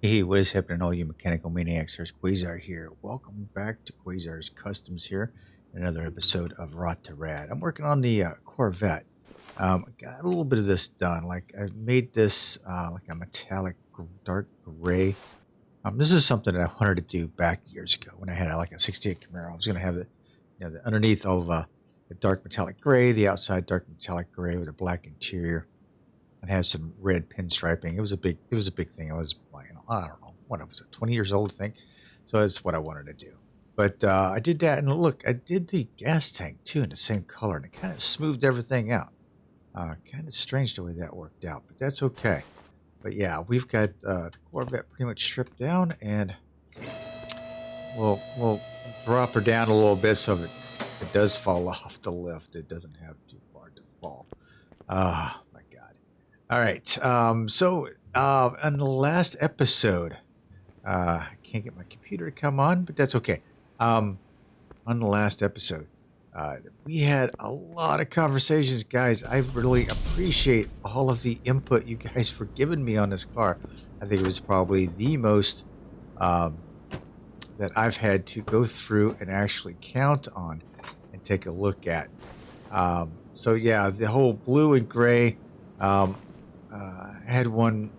Hey, what is happening, all you mechanical maniacs? There's Quayzar here. Welcome back to Quayzar's Customs here. Another episode of Rot2Rad. I'm working on the Corvette. I got a little bit of this done. Like I made this like a metallic dark gray. This is something that I wanted to do back years ago when I had like a '68 Camaro. I was going to have it, the underneath all of the dark metallic gray, the outside dark metallic gray with a black interior and have some red pinstriping. It was a big thing. I was like, I don't know, what was it, 20 years old, I think. So that's what I wanted to do. But I did that, and look, I did the gas tank too in the same color, and it kind of smoothed everything out. Kind of strange the way that worked out, but that's okay. But yeah, we've got the Corvette pretty much stripped down, and we'll drop her down a little bit so that it does fall off the lift. It doesn't have too far to fall. Ah, my God. All right. On the last episode, I can't get my computer to come on, but that's okay. On the last episode, we had a lot of conversations, guys. I really appreciate all of the input you guys were giving me on this car. I think it was probably the most that I've had to go through and actually count on and take a look at. So yeah, the whole blue and gray. Had one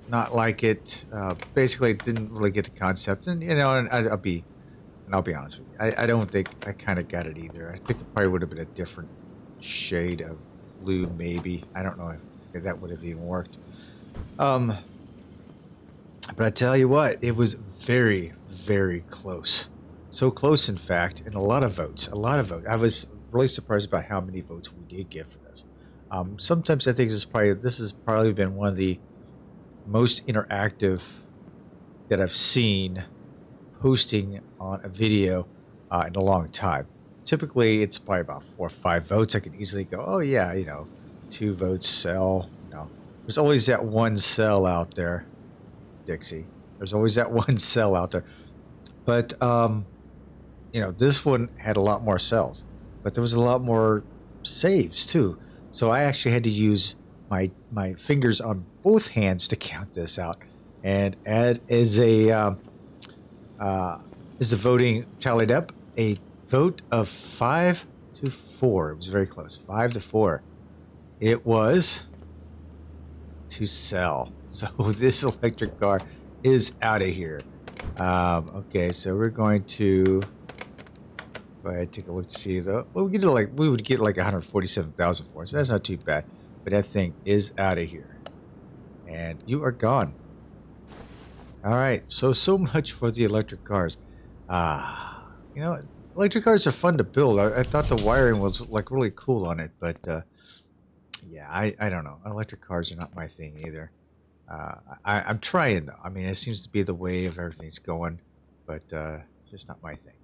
not like it. Basically, didn't really get the concept, and I'll be honest with you. I don't think I kind of got it either. I think it probably would have been a different shade of blue, maybe. I don't know if that would have even worked. But I tell you what, it was very, very close. So close, in fact, and a lot of votes. A lot of votes. I was really surprised about how many votes we did get for this. Sometimes I think this has probably been one of the most interactive that I've seen posting on a video in a long time. Typically, it's probably about 4 or 5 votes. I can easily go, oh yeah, 2 votes sell. There's always that one sell out there, Dixie. There's always that one sell out there. But this one had a lot more sells, but there was a lot more saves too. So I actually had to use my fingers on both hands to count this out, and add as the voting tallied up, a vote of 5-4. It was very close, 5-4. It was to sell. So this electric car is out of here. Okay, so we're going to go ahead and take a look to see the. Well, we would get like 147,000 for it, so that's not too bad. But that thing is out of here, and you are gone. All right, so much for the electric cars. Electric cars are fun to build. I thought the wiring was like really cool on it, but yeah, I don't know. Electric cars are not my thing either. I'm trying though. I mean, it seems to be the way of everything's going, but it's just not my thing.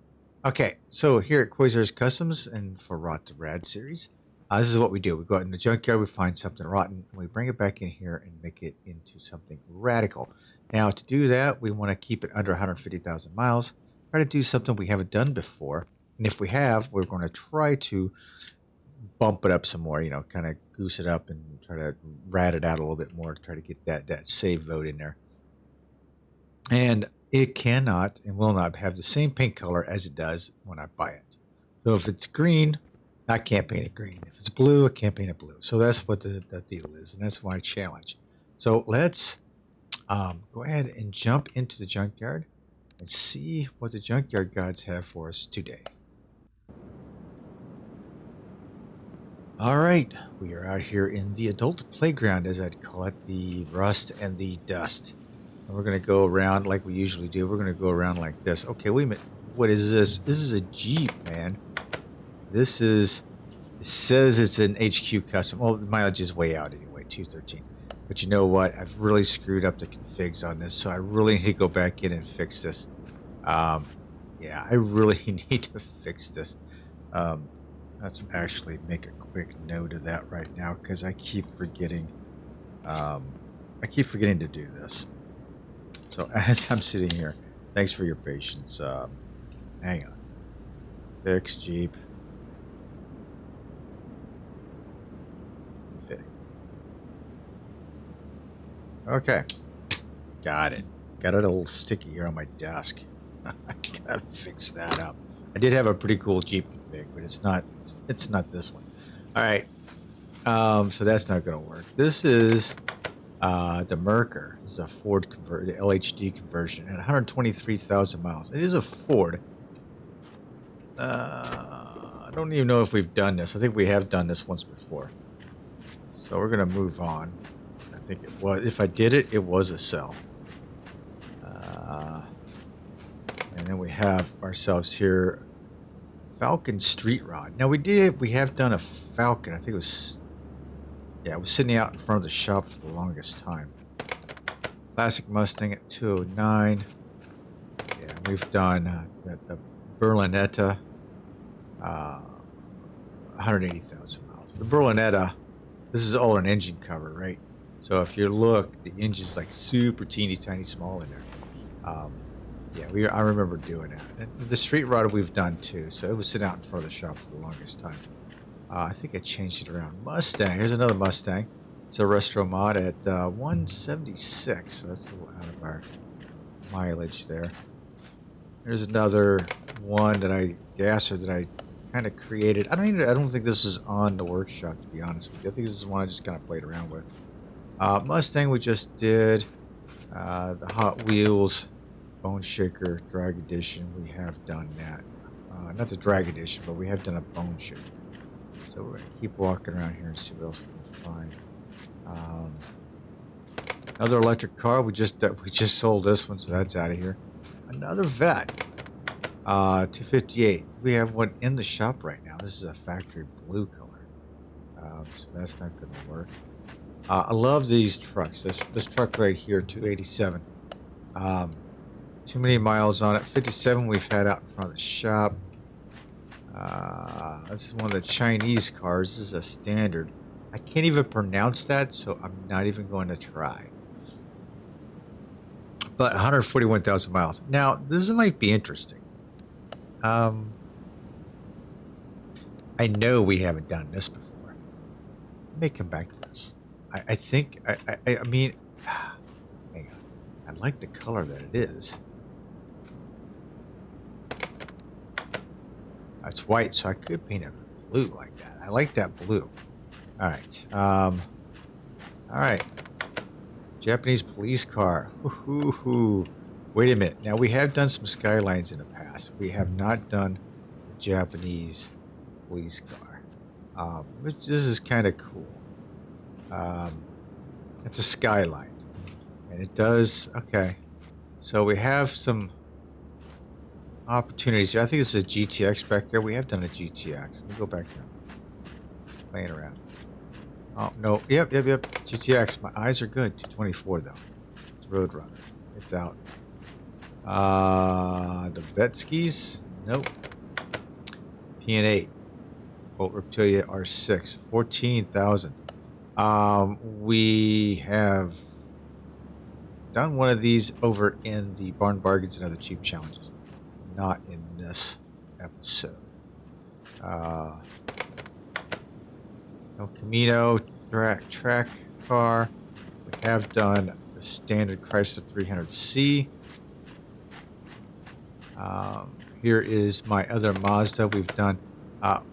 Okay, so here at Quayzar's Customs and for Rot2Rad series, this is what we do. We go out in the junkyard, we find something rotten, and we bring it back in here and make it into something radical. Now, to do that, we want to keep it under 150,000 miles. Try to do something we haven't done before. And if we have, we're going to try to bump it up some more, kind of goose it up and try to rat it out a little bit more to try to get that save vote in there. And it cannot and will not have the same paint color as it does when I buy it. So if it's green, I can't paint it green. If it's blue, I can't paint it blue. So that's what the deal is, and that's my challenge. So let's go ahead and jump into the junkyard and see what the junkyard gods have for us today. All right, we are out here in the adult playground, as I'd call it, the rust and the dust. And we're going to go around like we usually do. We're going to go around like this. Okay, wait a minute. What is this? This is a Jeep, man. It says it's an HQ custom. Well, the mileage is way out anyway, 213. But you know what? I've really screwed up the configs on this, so I really need to go back in and fix this. Yeah, I really need to fix this. Let's actually make a quick note of that right now, because I keep forgetting. I keep forgetting to do this. So as I'm sitting here, thanks for your patience. Hang on. Fix Jeep. Fitting. Okay. Got it. Got it a little sticky here on my desk. I gotta fix that up. I did have a pretty cool Jeep config, but it's not this one. All right. So that's not gonna work. This is the Mercer. This is a Ford the LHD conversion at 123,000 miles. It is a Ford. I don't even know if we've done this. I think we have done this once before. So we're gonna move on. I think it was. If I did it, it was a cell. And then we have ourselves here Falcon Street Rod. Now we have done a Falcon. I think it was, yeah, it was sitting out in front of the shop for the longest time. Classic Mustang at 209. Yeah, we've done the Berlinetta, 180,000 miles. The Berlinetta, this is all an engine cover, right? So if you look, the engine's like super teeny tiny small in there. Yeah, I remember doing that. And the Street Rod we've done too. So it was sitting out in front of the shop for the longest time. I think I changed it around. Mustang. Here's another Mustang. It's a retro mod at 176. So that's a little out of our mileage there. Here's another one that I kind of created. I don't think this was on the workshop, to be honest with you. I think this is one I just kind of played around with. Mustang we just did. The Hot Wheels Bone Shaker Drag Edition, we have done that. Not the Drag Edition, but we have done a Bone Shaker. So we're going to keep walking around here and see what else we can find. Another electric car. We just sold this one, so that's out of here. Another Vet. 258. We have one in the shop right now. This is a factory blue color. So that's not going to work. I love these trucks. This truck right here, 287. Too many miles on it. 57 we've had out in front of the shop. This is one of the Chinese cars. This is a standard. I can't even pronounce that, so I'm not even going to try. But 141,000 miles. Now, this might be interesting. I know we haven't done this before. I may come back to this. I think, I mean, hang on. I like the color that it is. It's white, so I could paint it blue like that. I like that blue. All right. All right. Japanese police car. Ooh. Wait a minute. Now, we have done some Skylines in the past. We have not done a Japanese police car. This is kind of cool. It's a Skyline. And it does... Okay. So we have some opportunities here. I think this is a GTX back here. We have done a GTX. Let me go back here. Playing around. Oh, no. Yep. GTX. My eyes are good. 224, though. It's Roadrunner. It's out. The Betskis? Nope. P&8. Bolt Reptilia R6. 14,000. We have done one of these over in the Barn Bargains and Other Cheap Challenges. Not in this episode. No Camino track car. We have done the standard Chrysler 300C. Here is my other Mazda. We've done,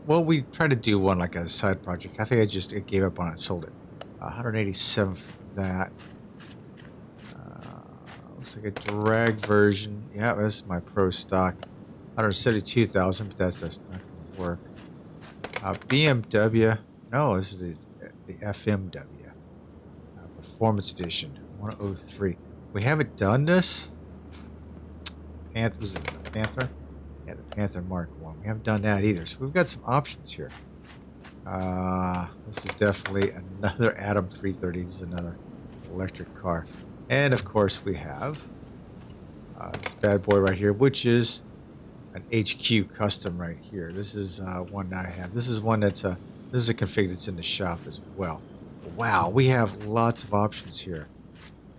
well, we tried to do one like a side project. I think I gave up on it and sold it. 187 for that. Looks like a drag version. Yeah, that's my pro stock. 172,000, but that's not going to work. BMW. No, this is the FMW. Performance Edition. 103. We haven't done this. Was it the Panther? Yeah, the Panther Mark 1. We haven't done that either. So we've got some options here. This is definitely another Atom 330. This is another electric car. And of course we have this bad boy right here, which is an HQ custom right here. This is one that I have. This is one this is a config that's in the shop as well. Wow, we have lots of options here.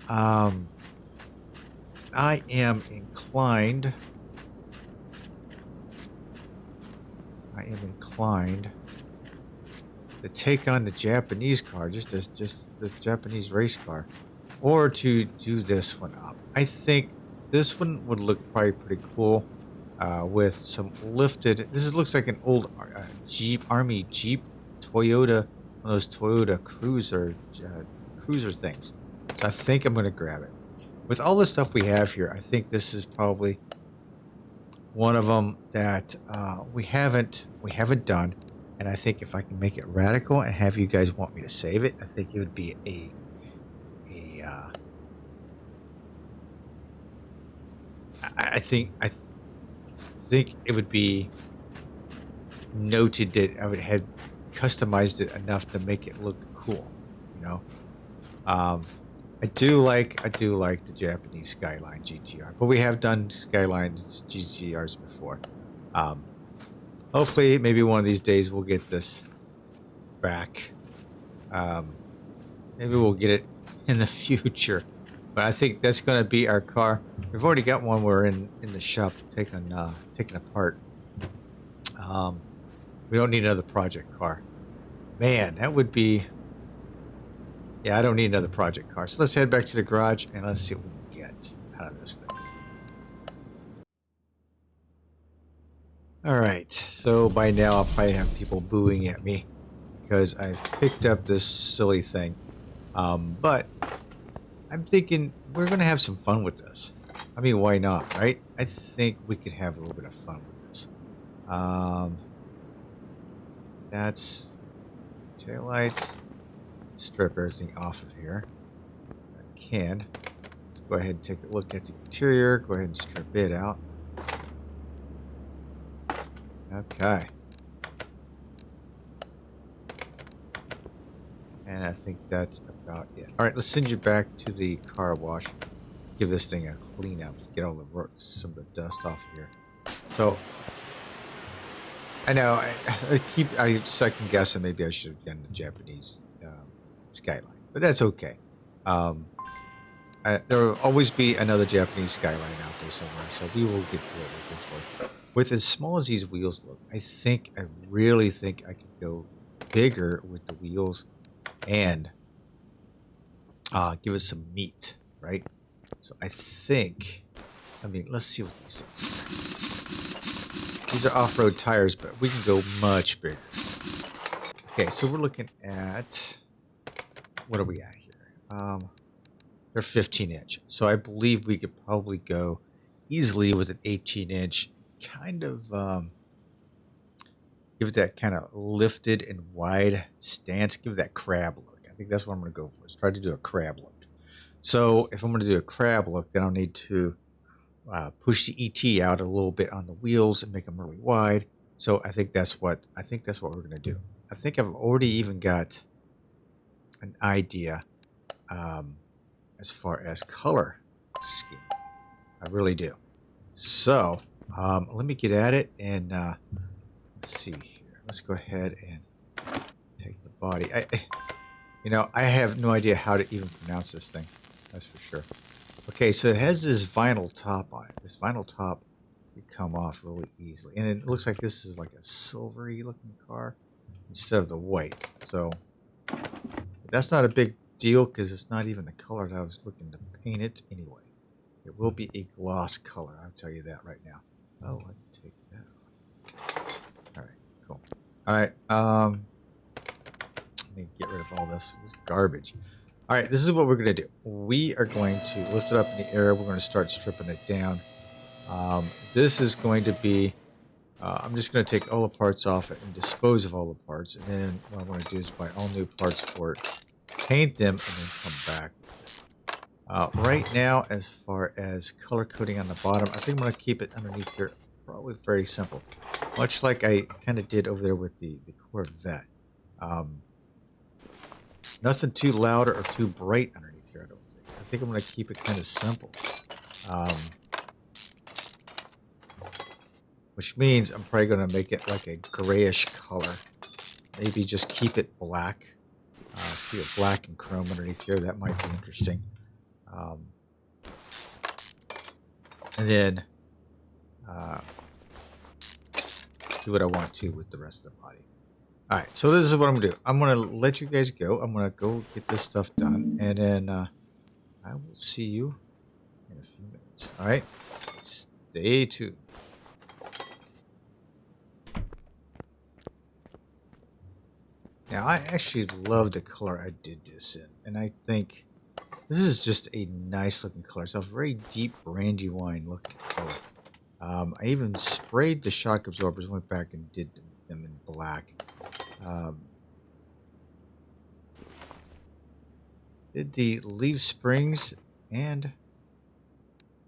I am inclined to take on the Japanese car, just this Japanese race car. or to do this one up. I think this one would look probably pretty cool with some lifted. Looks like an old Jeep, Army Jeep, Toyota, one of those Toyota cruiser things. So I think I'm going to grab it. With all the stuff we have here, I think this is probably one of them that we haven't done. And I think if I can make it radical and have you guys want me to save it, I think it would be I think it would be noted that I would have customized it enough to make it look cool, you know. I do like the Japanese Skyline GTR, but we have done Skyline GTRs before. Hopefully, maybe one of these days we'll get this back. Maybe we'll get it in the future. But I think that's going to be our car. We've already got one we're in the shop taking apart. We don't need another project car. Man, that would be... Yeah, I don't need another project car. So let's head back to the garage and let's see what we can get out of this thing. Alright, so by now I'll probably have people booing at me because I've picked up this silly thing. But I'm thinking we're going to have some fun with this. I mean, why not, right? I think we could have a little bit of fun with this. That's taillights. Strip everything off of here. I can. Let's go ahead and take a look at the interior. Go ahead and strip it out. Okay. And I think that's about it. All right, let's send you back to the car wash. Give this thing a clean up. Get all the some of the dust off of here. So I know I second guessing maybe I should have done the Japanese Skyline, but that's okay. There will always be another Japanese Skyline out there somewhere, so we will get to it. With as small as these wheels look, I really think I could go bigger with the wheels and give us some meat, right? So I mean, let's see what these things are. These are off-road tires, but we can go much bigger. Okay, so we're looking at, what are we at here? They're 15-inch. So I believe we could probably go easily with an 18-inch, kind of give it that kind of lifted and wide stance. Give it that crab look. I think that's what I'm going to go for. Is try to do a crab look. So if I'm going to do a crab look, then I'll need to push the ET out a little bit on the wheels and make them really wide. So I think that's what we're going to do. I think I've already even got an idea as far as color scheme. I really do. So let me get at it and let's see here. Let's go ahead and take the body. I have no idea how to even pronounce this thing. That's for sure. Okay, so it has this vinyl top on it. This vinyl top can come off really easily. And it looks like this is like a silvery looking car instead of the white. So that's not a big deal because it's not even the color that I was looking to paint it anyway. It will be a gloss color. I'll tell you that right now. Oh, I can take that off. All right, cool. All right, let me get rid of all this garbage. All right, this is what we're going to do. We are going to lift it up in the air. We're going to start stripping it down. This is going to be, I'm just going to take all the parts off it and dispose of all the parts. And then what I'm going to do is buy all new parts for it, paint them, and then come back with it. Right now, as far as color coding on the bottom, I think I'm going to keep it underneath here. Probably very simple. Much like I kind of did over there with the Corvette. Nothing too loud or too bright underneath here, I don't think. I think I'm going to keep it kind of simple. Which means I'm probably going to make it like a grayish color. Maybe just keep it black. Keep it black and chrome underneath here. That might be interesting. And then do what I want to with the rest of the body. All right, so this is what I'm going to do. I'm going to let you guys go. I'm going to go get this stuff done. And then I will see you in a few minutes. All right? Stay tuned. Now, I actually love the color I did this in, and I think this is just a nice looking color. It's a very deep brandy wine looking color. I even sprayed the shock absorbers, went back and did them in black. Did the leaf springs and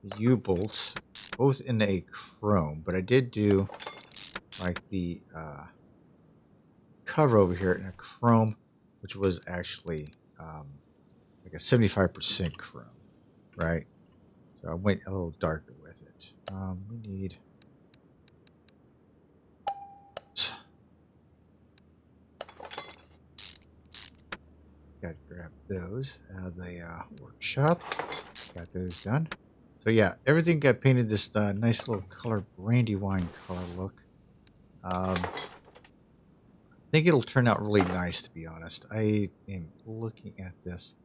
the U-bolts both in a chrome, but I did do like the cover over here in a chrome, which was actually like a 75% chrome, right? So I went a little darker with it. We need... Got to grab those out of the workshop. Got those done. So yeah, everything got painted this nice little color, brandy wine color look. I think it'll turn out really nice, to be honest. I am looking at this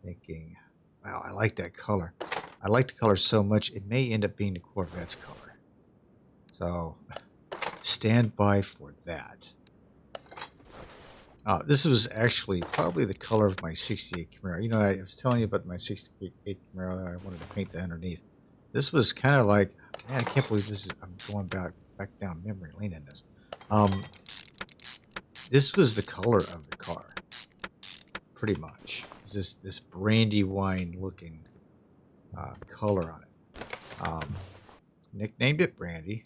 thinking, wow, I like that color. I like the color so much, it may end up being the Corvette's color. So stand by for that. This was actually probably the color of my 68 Camaro. You know, I was telling you about my 68 Camaro that I wanted to paint the underneath. This was kind of like, man, I can't believe this is, I'm going back down memory lane in this. This was the color of the car, pretty much. This brandy wine looking color on it. Nicknamed it Brandy,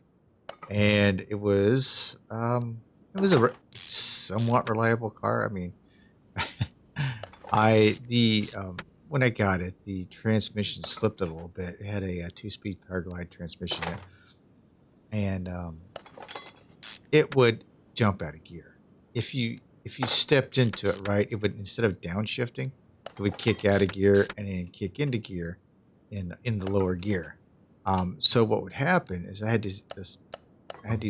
and it was a somewhat reliable car. I mean, when I got it, the transmission slipped a little bit. It had a 2-speed Paraglide transmission in it, and it would jump out of gear. If you stepped into it right, it would, instead of downshifting, it would kick out of gear and then kick into gear in the lower gear. So what would happen is I had these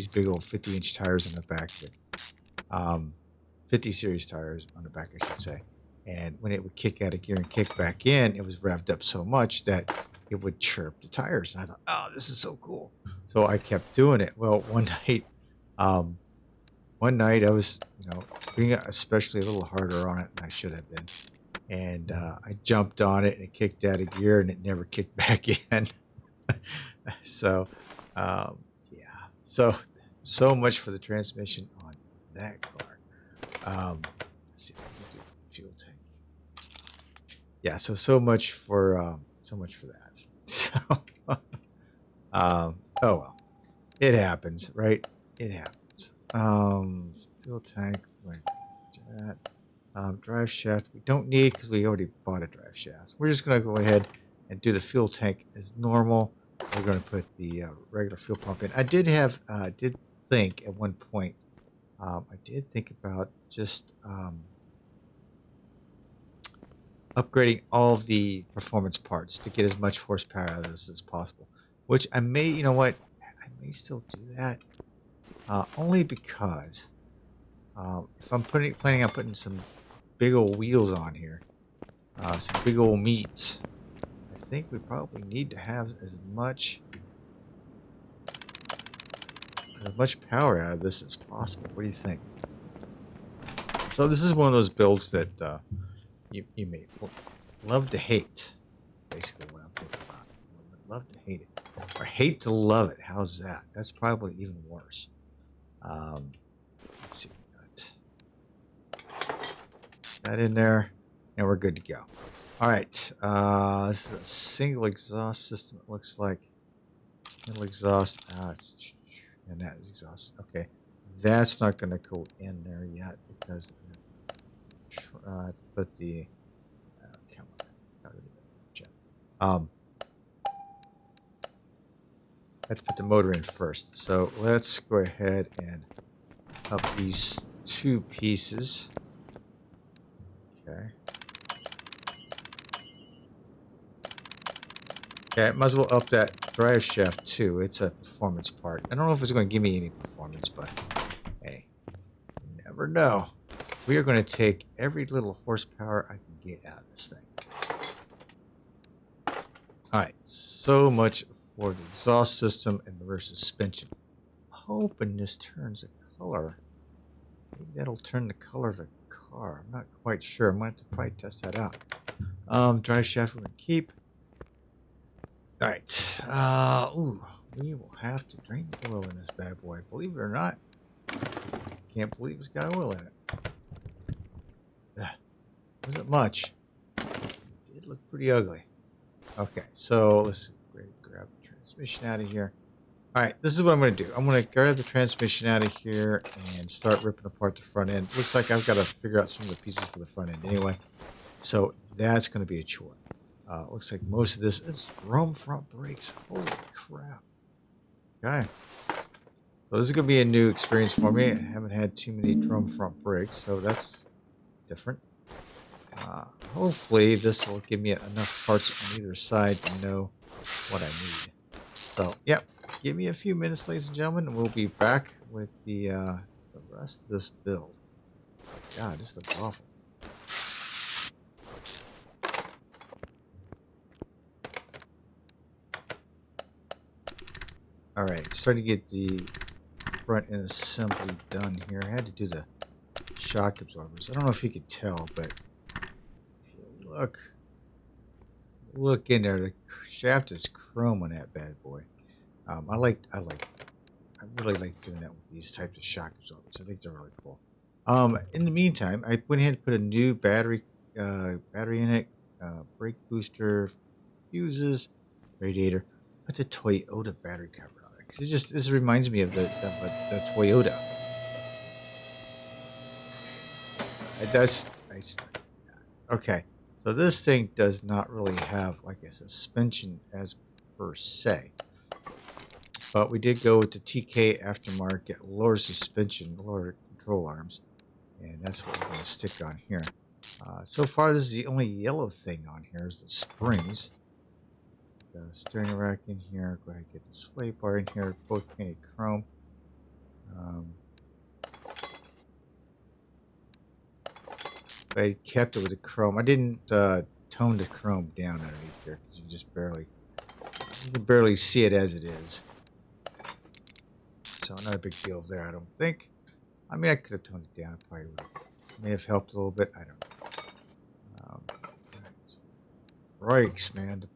big old 50-inch tires on the back of it, 50 series tires on the back, I should say. And when it would kick out of gear and kick back in, it was revved up so much that it would chirp the tires. And I thought, oh, this is so cool. So I kept doing it. Well, one night I was, being especially a little harder on it than I should have been. And I jumped on it and it kicked out of gear and it never kicked back in. So, yeah. So much for the transmission on that car. Let's see if I can do fuel tank. Yeah, so much for that. So, oh well, it happens, right? It happens. Fuel tank, like that. Drive shaft we don't need because we already bought a drive shaft. We're just going to go ahead and do the fuel tank as normal. We're going to put the regular fuel pump in. I did think at one point, I did think about just upgrading all of the performance parts to get as much horsepower out of this as possible. Which I may, I may still do that. Only because if I'm planning on putting some big old wheels on here, some big old meats, I think we probably need to have as much power out of this as possible. What do you think? So this is one of those builds that you may love to hate. Basically, what I'm thinking about. Love to hate it, or hate to love it. How's that? That's probably even worse. Let's see. That in there, and we're good to go. All right, this is a single exhaust system. It looks like single exhaust. And that is exhaust. Okay, that's not going to go in there yet because put the I have to put the motor in first. So let's go ahead and up these two pieces. Okay. Yeah, might as well up that drive shaft too. It's a performance part. I don't know if it's going to give me any performance, but hey, you never know. We are going to take every little horsepower I can get out of this thing. All right, so much for the exhaust system and the rear suspension. Hoping this turns a color. Maybe that'll turn the color of the car. I'm not quite sure. I might have to probably test that out. Drive shaft we're gonna keep. All right. Ooh, we will have to drain the oil in this bad boy. Believe it or not, can't believe it's got oil in it. Wasn't much. It did look pretty ugly. Okay, so let's grab the transmission out of here. All right, this is what I'm going to do. I'm going to grab the transmission out of here and start ripping apart the front end. Looks like I've got to figure out some of the pieces for the front end anyway. So that's going to be a chore. Looks like most of this is chrome front brakes. Holy crap. Okay. So this is going to be a new experience for me. I haven't had too many chrome front brakes, so that's different. Hopefully this will give me enough parts on either side to know what I need. So, yep. Give me a few minutes, ladies and gentlemen, and we'll be back with the rest of this build. God, this looks awful. Alright, starting to get the front end assembly done here. I had to do the shock absorbers. I don't know if you could tell, but if you look in there, the shaft is chrome on that bad boy. I really like doing that with these types of shock absorbers. I think they're really cool. In the meantime, I went ahead and put a new battery in it, brake booster, fuses, radiator. Put the Toyota battery cover on it because this reminds me of the Toyota. That's nice. Okay, so this thing does not really have like a suspension as per se. But we did go with the TK aftermarket lower suspension, lower control arms. And that's what we're going to stick on here. So far, this is the only yellow thing on here is the springs. The steering rack in here. Go ahead and get the sway bar in here. Both painted chrome. I kept it with the chrome. I didn't tone the chrome down underneath there because you can barely see it as it is. So not a big deal there, I don't think. I mean, I could have toned it down. Probably may have helped a little bit. I don't know. Brakes, man. The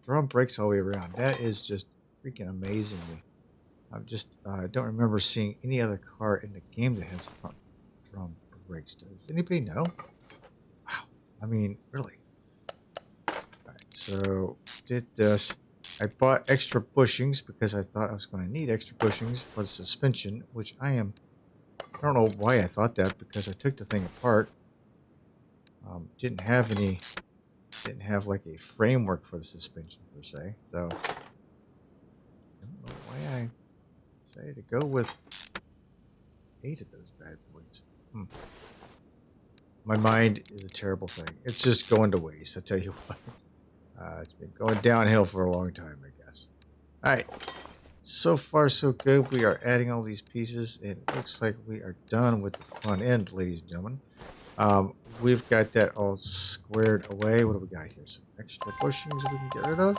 drum brakes all the way around. That is just freaking amazing. I don't remember seeing any other car in the game that has front drum brakes. Does anybody know? Wow. I mean, really. All right, so did this. I bought extra bushings because I thought I was going to need extra bushings for the suspension, which I don't know why I thought that because I took the thing apart. Didn't have like a framework for the suspension per se, so I don't know why I decided to go with 8 of those bad boys. My mind is a terrible thing. It's just going to waste, I tell you what. It's been going downhill for a long time, I guess. Alright. So far, so good. We are adding all these pieces. And it looks like we are done with the front end, ladies and gentlemen. We've got that all squared away. What do we got here? Some extra bushings we can get rid of.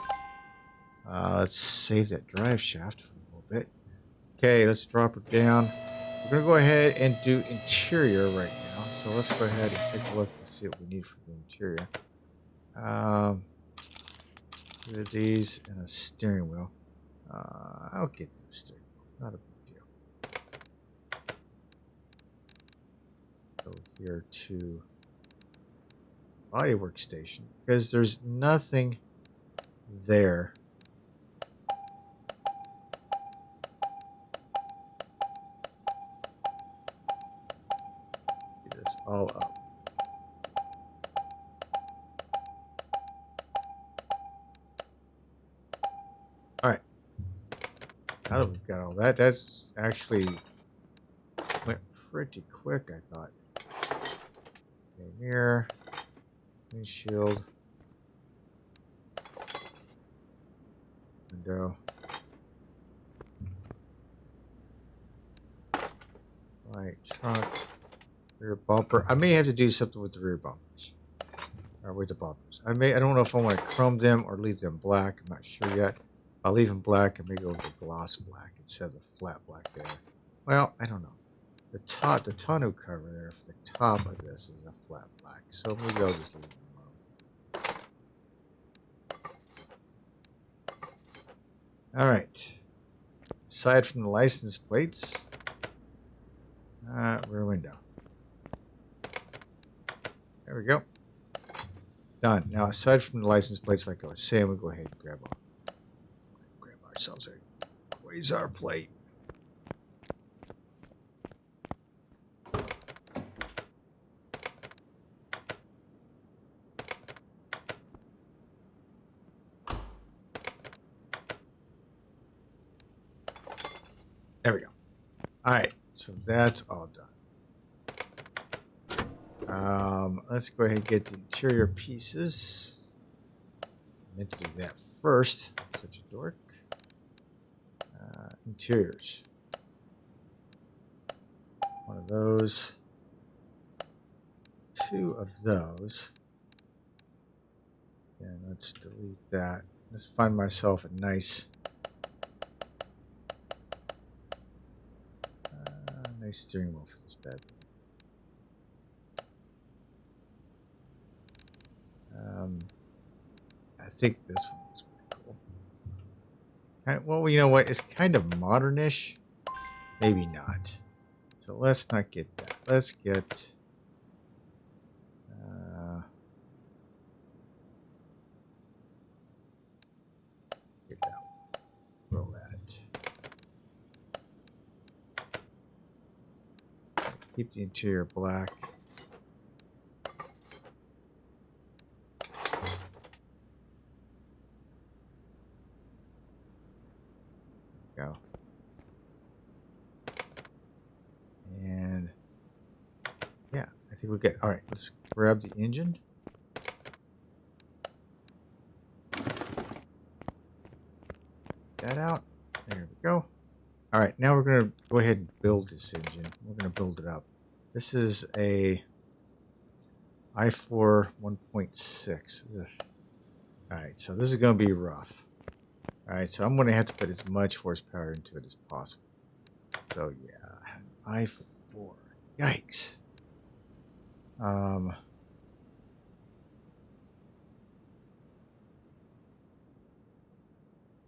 Let's save that drive shaft for a little bit. Okay, let's drop her down. We're going to go ahead and do interior right now. So let's go ahead and take a look to see what we need for the interior. These and a steering wheel. I'll get to the steering wheel. Not a big deal. Go here to body workstation because there's nothing there. Get this all up. Now that we've got all that, that's actually went pretty quick, I thought. Okay, mirror, windshield, window, right trunk, rear bumper. I may have to do something with the rear bumpers. Or with the bumpers. I don't know if I want to chrome them or leave them black. I'm not sure yet. I'll leave them black and maybe go with the gloss black instead of the flat black there. Well, I don't know. The tonneau cover there for the top of this is a flat black. So maybe I'll just leave them alone. All right. Aside from the license plates, rear window. There we go. Done. Now, aside from the license plates, like I was saying, we'll go ahead and grab ourselves a Quayzar plate. There we go. All right, so that's all done. Let's go ahead and get the interior pieces. I meant to do that first. Such a dork. Interiors. One of those. Two of those. And let's delete that. Let's find myself a nice steering wheel for this bad boy. I think this one looks pretty cool. Well, you know what? It's kind of modernish. Maybe not. So let's not get that. Let's get that. Roll that. Keep the interior black. Go. And yeah, I think we get. All right, let's grab the engine. That out. There we go. All right, now we're going to go ahead and build this engine. We're going to build it up. This is a i4 1.6. Ugh. All right, so this is going to be rough. All right, so I'm going to have to put as much horsepower into it as possible. So yeah, i4. Yikes.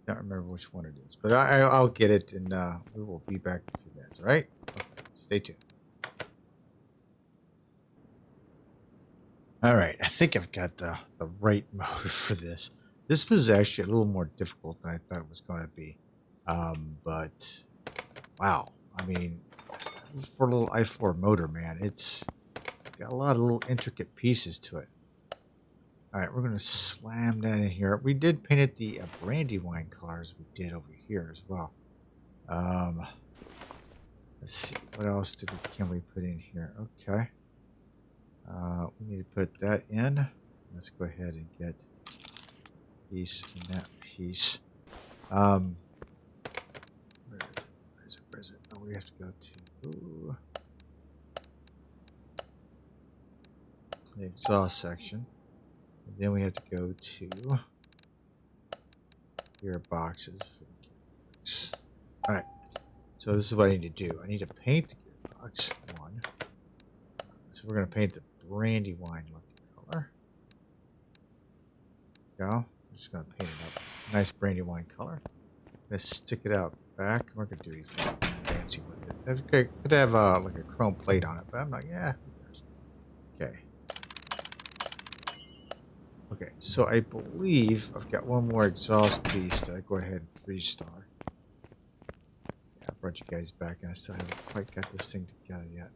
Can't remember which one it is, but I'll get it, and we will be back in a few minutes. All right, okay, stay tuned. All right, I think I've got the right motor for this. This was actually a little more difficult than I thought it was going to be, but wow, I mean, for a little i4 motor, man, it's got a lot of little intricate pieces to it. All right, we're going to slam that in here. We did paint it the Brandywine colors we did over here as well. Let's see, what else can we put in here? Okay. We need to put that in. Let's go ahead and get piece and that piece. Where is it? Oh, we have to go to the exhaust section. And then we have to go to gearboxes. Alright, so this is what I need to do. I need to paint the gearbox, one. So we're going to paint the Brandywine looking color. There we go. I'm just going to paint it up. Nice Brandywine color. I'm going to stick it out back. We're going to do anything fancy with it. Okay, could have like a chrome plate on it, but I'm like, yeah, who cares? Okay. Okay, so I believe I've got one more exhaust piece that I go ahead and restart. Yeah, I brought you guys back and I still haven't quite got this thing together yet.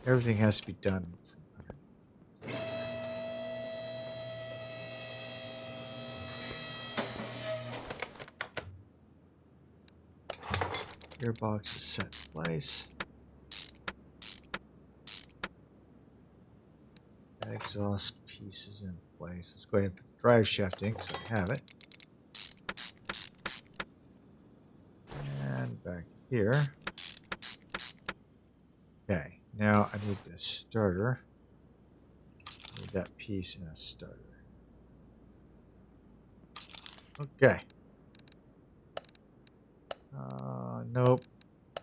Everything has to be done from underneath. Gearbox is set in place. Exhaust pieces in place. Let's go ahead and put the drive shaft in because I have it. And back here. Okay, now I need the starter. With that piece and a starter. Okay. Nope.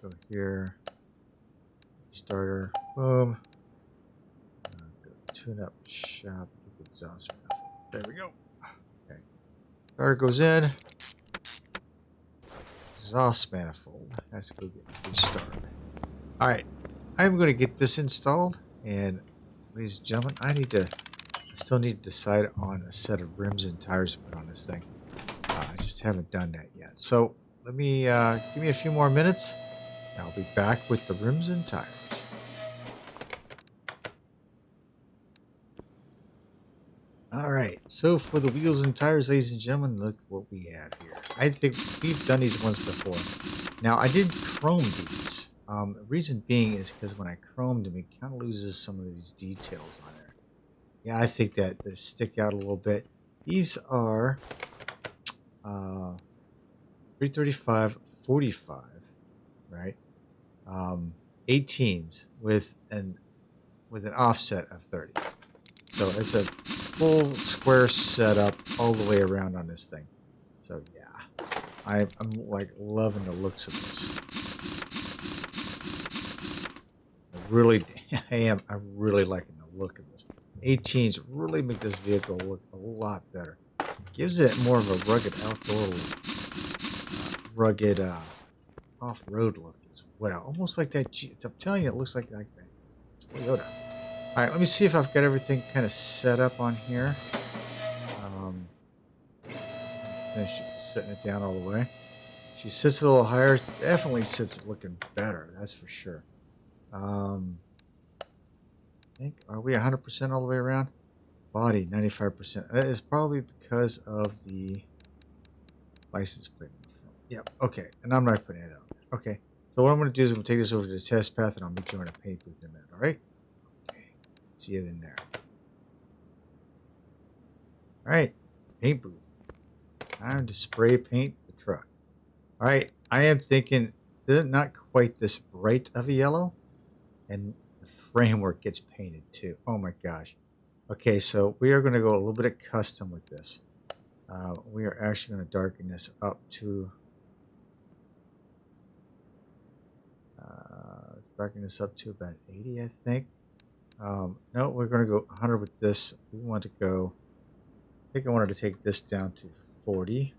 Go here. Starter. Boom. Go tune up shop. Exhaust manifold. There we go. Okay. Starter goes in. Exhaust manifold. Has to go get restarted. Alright. I'm going to get this installed. And ladies and gentlemen, I still need to decide on a set of rims and tires to put on this thing. I just haven't done that yet. So let me give me a few more minutes. And I'll be back with the rims and tires. All right. So for the wheels and tires, ladies and gentlemen, look what we have here. I think we've done these ones before. Now I did chrome these. The reason being is because when I chromed them, it kind of loses some of these details on there. Yeah, I think that they stick out a little bit. These are 335/45, right? 18s with an offset of 30. So it's a full square setup all the way around on this thing. So yeah, I'm like loving the looks of this. I am. I'm really liking the look of this. 18s really make this vehicle look a lot better. Gives it more of a rugged outdoor look. Rugged off-road look as well. Almost like that Jeep. I'm telling you, it looks like that Toyota. Alright, let me see if I've got everything kind of set up on here. Finish setting it down all the way. She sits a little higher. Definitely sits looking better. That's for sure. I think, are we 100% all the way around? Body, 95%. That is probably because of the license plate. Yep, okay. And I'm not putting it out. Okay. So what I'm going to do is I'm going to take this over to the test path and I'll meet you in a paint booth in a minute, alright? Okay. See you in there. Alright. Paint booth. Time to spray paint the truck. Alright. I am thinking, not quite this bright of a yellow. And the framework gets painted too. Oh my gosh. Okay, so we are going to go a little bit of custom with this. We are actually going to darken this up to... let's darken this up to about 80, I think. No, we're going to go 100 with this. We want to go... I think I wanted to take this down to 40.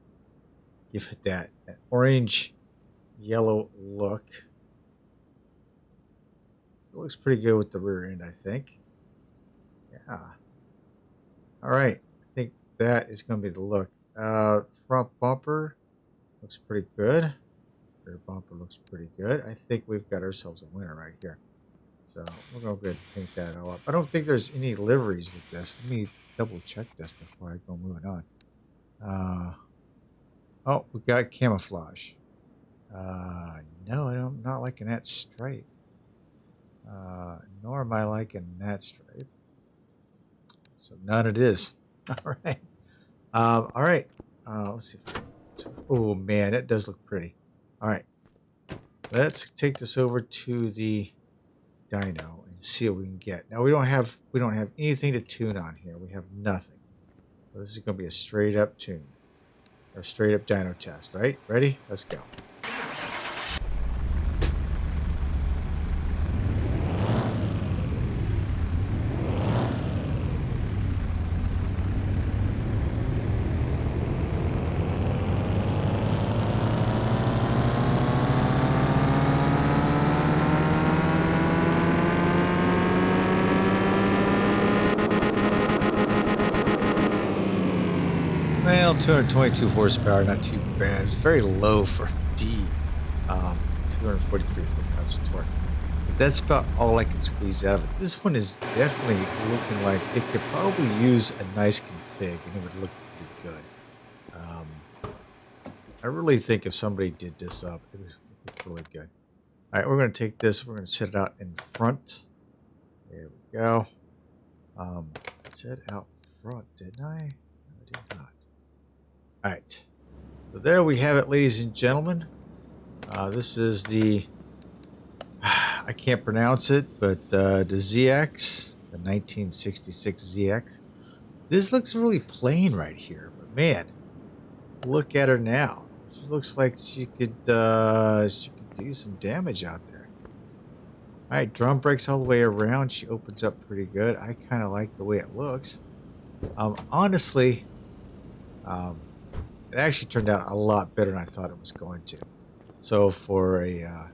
Give it that orange-yellow look. It looks pretty good with the rear end, I think. Yeah. All right. I think that is going to be the look. Front bumper looks pretty good. Rear bumper looks pretty good. I think we've got ourselves a winner right here. So we're going to go ahead and paint that all up. I don't think there's any liveries with this. Let me double check this before I go moving on. Oh, we've got camouflage. No, I'm not liking that stripe. Nor am I liking that stripe. So none it is. All right. All right. Let's see. Oh man, that does look pretty. All right. Let's take this over to the dyno and see what we can get. Now we don't have anything to tune on here. We have nothing. So this is going to be a straight up tune or straight up dyno test. Right? Ready? Let's go. Well, 222 horsepower, not too bad. It's very low for D. 243 foot-pounds of torque. But that's about all I can squeeze out of it. This one is definitely looking like it could probably use a nice config, and it would look pretty good. I really think if somebody did this up, it would look really good. All right, we're going to take this. We're going to set it out in front. There we go. Set out front, didn't I? No, I did not. All right, so there we have it, ladies and gentlemen. This is the, I can't pronounce it, but the ZX, The 1966 ZX. This looks really plain right here, but man, look at her now. She looks like she could do some damage out there. All right, drum brakes all the way around. She opens up pretty good. I kind of like the way it looks. Honestly, it actually turned out a lot better than I thought it was going to. So for a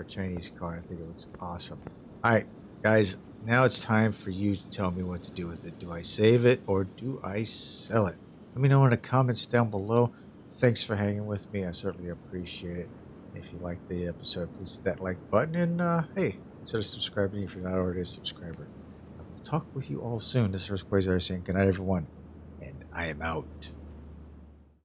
Chinese car, I think it looks awesome. All right, guys, now it's time for you to tell me what to do with it. Do I save it or do I sell it? Let me know in the comments down below. Thanks for hanging with me. I certainly appreciate it. If you liked the episode, please hit that like button. And hey, consider subscribing if you're not already a subscriber. I will talk with you all soon. This is Quayzar saying good night, everyone. And I am out.